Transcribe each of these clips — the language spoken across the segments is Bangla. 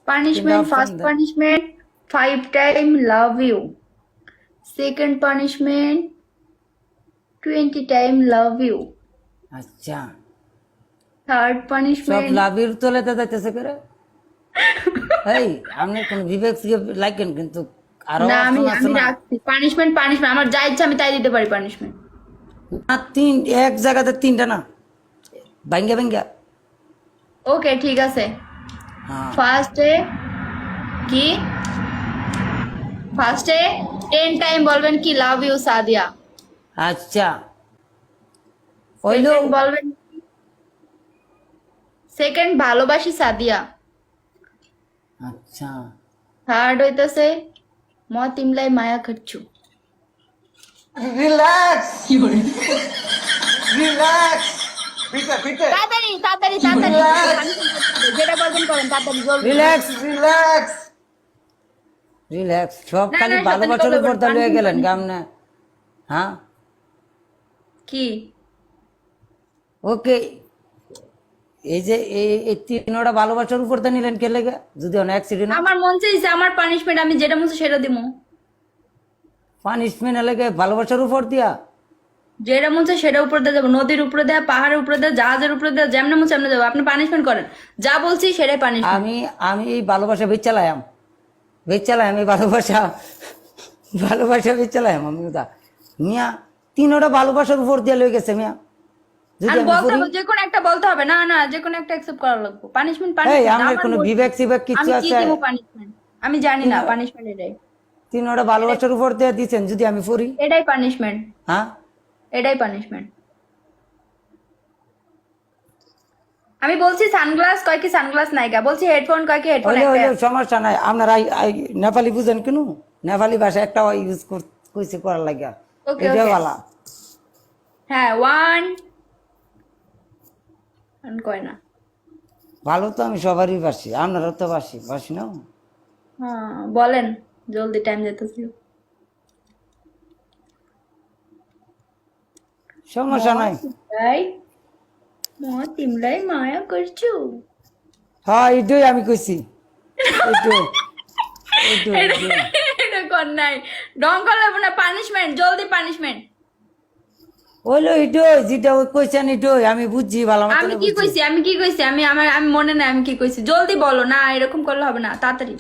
Punishment, first punishment, 5 times love you. Second punishment, 20 times love you. আচ্ছা Third সব punishment, লাভির তোলেতে যাইতেছে করে এই আপনি কোন বিবেক লাগেন কিন্তু আরো না আমি অপশন আছে আমি না রাখছি পানিশমেন্ট পানিশমেন্ট আমার যা ইচ্ছা আমি তাই দিতে পারি পানিশমেন্ট। না তিন এক জায়গাতে তিনটা না ভাঙ্গা ভাঙ্গা ওকে ঠিক আছে। হ্যাঁ ফার্স্টে কি ফার্স্টে 10 টাইম বলবেন কি লাভ ইউ সাদিয়া। আচ্ছা হইলো সেকেন্ড বলবেন সেকেন্ড ভালোবাসি সাদিয়া। আচ্ছা থার্ড হইতাছে ম তিমলাই মায়া করছু। রিল্যাক্স রিল্যাক্স তাড়াতাড়ি তাড়াতাড়ি তাড়াতাড়ি যেটা বলবেন করেন তাড়াতাড়ি জলদি। রিল্যাক্স রিল্যাক্স রিল্যাক্স সব না, খালি না, ভালোবাসার সাথে উপর কথা দাঁড়িয়ে বলবেন, গেলেন পানি- গামনে হ্যাঁ কি ওকে এই যে এই তিনটা ভালোবাসার উপর দিয়ে নিলেন কে লেগে যদি অনেক অ্যাক্সিডেন্ট আমার মন চাইছে আমার পানিশমেন্ট আমি যেটা মন চাই সেটা দিমু। পানিশমেন্ট লেগে ভালোবাসার উপর দিয়া যেটা মন চাই সেটা উপরে দিয়ে যাবো, নদীর উপরে দেয়া, পাহাড়ের উপরে দেয়া, জাহাজের উপরে দেয়া, যেমন মন চাই এমনি যাবো। আপনি পানিশমেন্ট করেন, যা বলছি সেটাই পানিশমেন্ট। আমি আমি এই ভালোবাসা বেচালাম এই ভালোবাসা বেচালাম আমি ওটা মিয়া তিনটা ভালোবাসার উপর দিয়ে লয়ে গেছে মিয়া যদি আমি আমি বলতে করি হবে যে কোনো একটা বলতে হবে, না না যে কোনো একটা অ্যাকসেপ্ট করা লাগবে। পানিশমেন্ট এই পানিশমেন্ট আমার কোনো বিবেক সিবেক কিছু আমি কি আছে দিব পানিশমেন্ট আমি জানি না পানিশমেন্ট এটাই তিনটা ভালোবাসার উপর দিয়ে দিচ্ছেন যদি আমি করি এটাই পানিশমেন্ট হ্যাঁ এটাই পানিশমেন্ট। আমি বলছি সানগ্লাস কয় কি সানগ্লাস নাইকা, বলছি হেডফোন কয় কি হেডফোন হইলে একটা। হইলে সমস্যা নাই আপনার নেপালি বুঝেন কেন নেপালি ভাষা একটা ইউজ কইছে করার লাগিয়া Okay, এটা okay. ভালো হ্যাঁ ওয়ান কয় না। ভালো তো আমি সবারই বাসি আপনারও তো বাসি না হ্যাঁ বলেন জলদি টাইম যেতেছি। সমস্যা নাই তাই ম তিমলাই মায়া করছো। হ্যাঁ এটাই আমি কইছি এটাই এটা কর নাই ডং করলে না পানিশমেন্ট জলদি পানিশমেন্ট। হইলো এটাই যেটা ওই কইছেন এটাই আমি বুঝছি ভালো মতো আমি কি কইছি আমি আমি মনে নাই আমি কি কইছি, জলদি বলো না এরকম করলে হবে না তাড়াতাড়ি।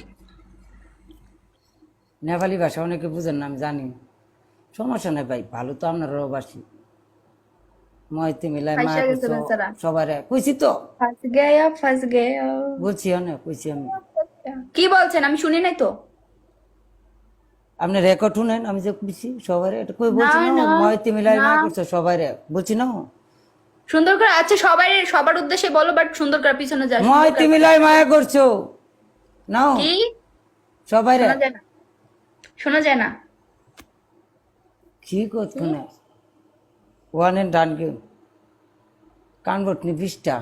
নেপালি ভাষা অনেকে বুঝেন না আমি জানি সমস্যা নাই ভাই ভালো তো আপনারও বাসি মইতে মিলাই মা ফাইসা গেছে বেচারা। সবারে কইছি তো ফাঁস গেয়া বলছি অনেক কইছি আমি কি বলছেন আমি শুনি নাই তো। আপনি রেকর্ড শুনেন আমি যে কইছি সবারে এটা কই বলছি না, না না, মইতে মিলাই মা না। করছে সবারে বলছি না সুন্দর করে আচ্ছা সবার উদ্দেশ্যে বলো বাট সুন্দর করে পিছনে যা। মইতে মিলাই মায়া করছো নাও কি সবাই রে শোনা যায় না শোনা যায় না। কি করতো না ওয়ান এন্ড ডান গেম কানবটনি 20টা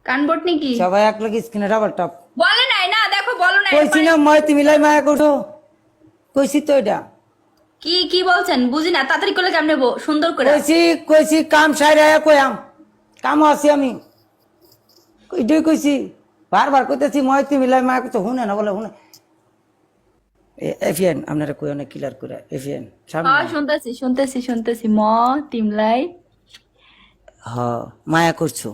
কানবট নাকি সবাই এক লাগে স্ক্রিনে ডাবল টপ বলে নাই না দেখো বলো না কইছি না মইতে মিলাই মায়া করছো কইছি তো এটা কি কি বলছেন বুঝি না তাড়াতাড়ি করলে কেমনে সুন্দর করে। কইছি কাম সাইরা কইয়াম কাম আছি আমি এটাই কইছি বারবার কইতেছি মইতে মিলাই মায়া করছো শুনে না বলে শুনে এফিএন আপনারা কই অনেক ক্লিয়ার করে এফিএন সামনে হ্যাঁ শুনতেছি ম তিমলাই হ্যাঁ মায়া করছো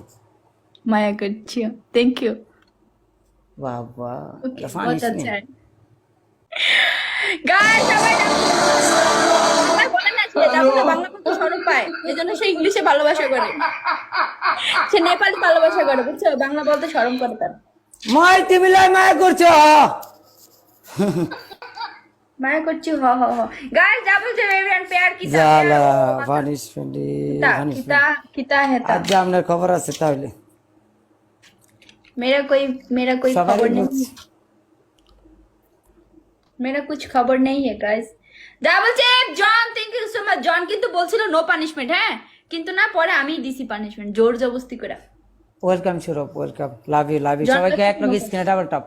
মায়া করছি থ্যাংক ইউ। বাবা ওকে ফানি বহুত আচ্ছা গাইস সবাই সবাই বলে না সে যাবো না বাংলা বলতে শরম পায় এজন্য সে ইংলিশে ভালোবাসা করে, সে নেপালি ভালোবাসা করে বুঝছো, বাংলা বলতে শরম করে তার। মইতে মিলাই মায়া করছো মায়া করছি হ হ হ গাইস ডাবল যে এভরিওয়ান পেয়ার কি জালা পানিশমেন্ট কিতা কিতা হেতা আজ আপনার খবর আছে তাহলে मेरा कोई সবারই खबर नहीं বুঝছি। मेरा कुछ खबर नहीं है गाइस। ডাবল চেপ John thank you so much. John কিন্তু বলছিল নো পানিশমেন্ট হ্যাঁ কিন্তু না পরে আমি দিছি পানিশমেন্ট জোর জবরদস্তি করে। Welcome Sourav welcome love you John সবাইকে তো এক লগে স্ক্রিনে ডাবল টপ